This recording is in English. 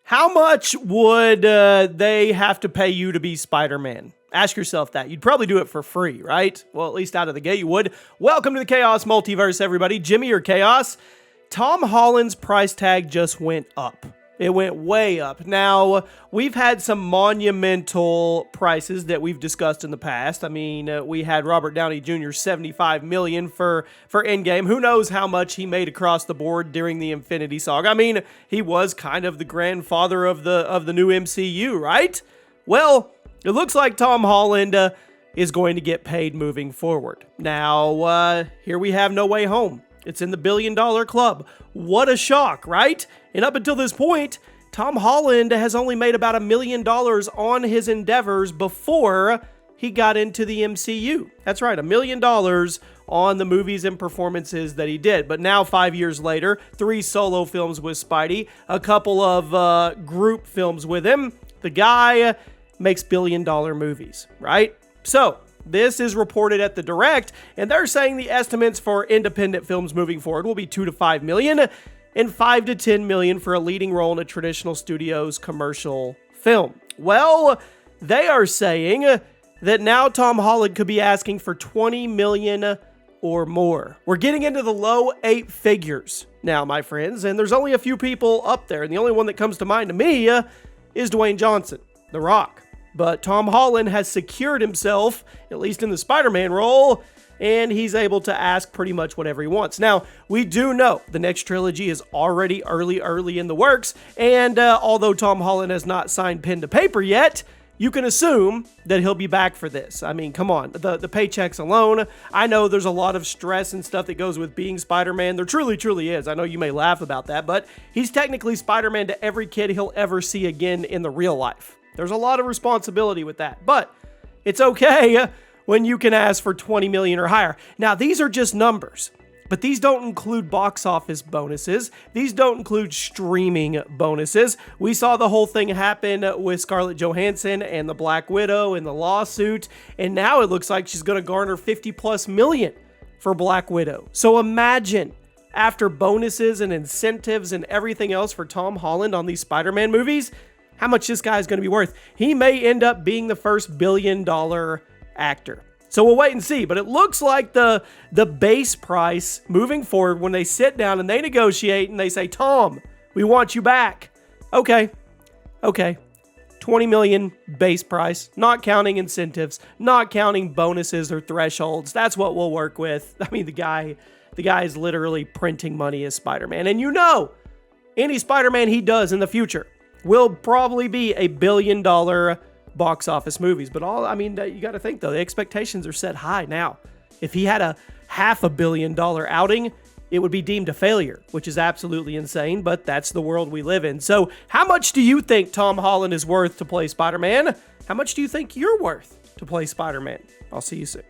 How much would they have to pay you to be Spider-Man? Ask yourself that. You'd probably do it for free, right? Well, at least out of the gate you would. Welcome to the Chaos Multiverse, everybody. Jimmy or Chaos. Tom Holland's price tag just went up. It went way up. Now, we've had some monumental prices that we've discussed in the past. I mean, we had Robert Downey Jr. $75 million for Endgame. Who knows how much he made across the board during the Infinity Saga. I mean, he was kind of the grandfather of the new MCU, right? Well, it looks like Tom Holland is going to get paid moving forward. Now, here we have No Way Home. It's in the $1 billion club. What a shock, right? And up until this point, Tom Holland has only made about $1 million on his endeavors before he got into the MCU. That's right, $1 million on the movies and performances that he did. But now, 5 years later, 3 solo films with Spidey, a couple of group films with him, the guy makes $1 billion movies, right? So, this is reported at The Direct, and they're saying the estimates for independent films moving forward will be $2 to $5 million and $5 to $10 million for a leading role in a traditional studio's commercial film. Well, they are saying that now Tom Holland could be asking for $20 million or more. We're getting into the low 8 figures now, my friends, and there's only a few people up there, and the only one that comes to mind to me is Dwayne Johnson, The Rock. But Tom Holland has secured himself, at least in the Spider-Man role, and he's able to ask pretty much whatever he wants. Now, we do know the next trilogy is already early in the works, and although Tom Holland has not signed pen to paper yet, you can assume that he'll be back for this. I mean, come on, the paychecks alone. I know there's a lot of stress and stuff that goes with being Spider-Man. There truly is. I know you may laugh about that, but he's technically Spider-Man to every kid he'll ever see again in the real life. There's a lot of responsibility with that, but it's okay when you can ask for $20 million or higher. Now, these are just numbers, but these don't include box office bonuses. These don't include streaming bonuses. We saw the whole thing happen with Scarlett Johansson and the Black Widow and the lawsuit, and now it looks like she's going to garner $50+ million for Black Widow. So imagine, after bonuses and incentives and everything else for Tom Holland on these Spider-Man movies, how much this guy is going to be worth. He may end up being the first $1 billion actor. So we'll wait and see. But it looks like the base price moving forward, when they sit down and they negotiate and they say, Tom, we want you back. Okay. $20 million base price, not counting incentives, not counting bonuses or thresholds. That's what we'll work with. I mean, the guy is literally printing money as Spider-Man. And you know, any Spider-Man he does in the future will probably be $1 billion box office movies. But you got to think, though, the expectations are set high now. If he had a $500 million outing, it would be deemed a failure, which is absolutely insane, but that's the world we live in. So how much do you think Tom Holland is worth to play Spider-Man? How much do you think you're worth to play Spider-Man? I'll see you soon.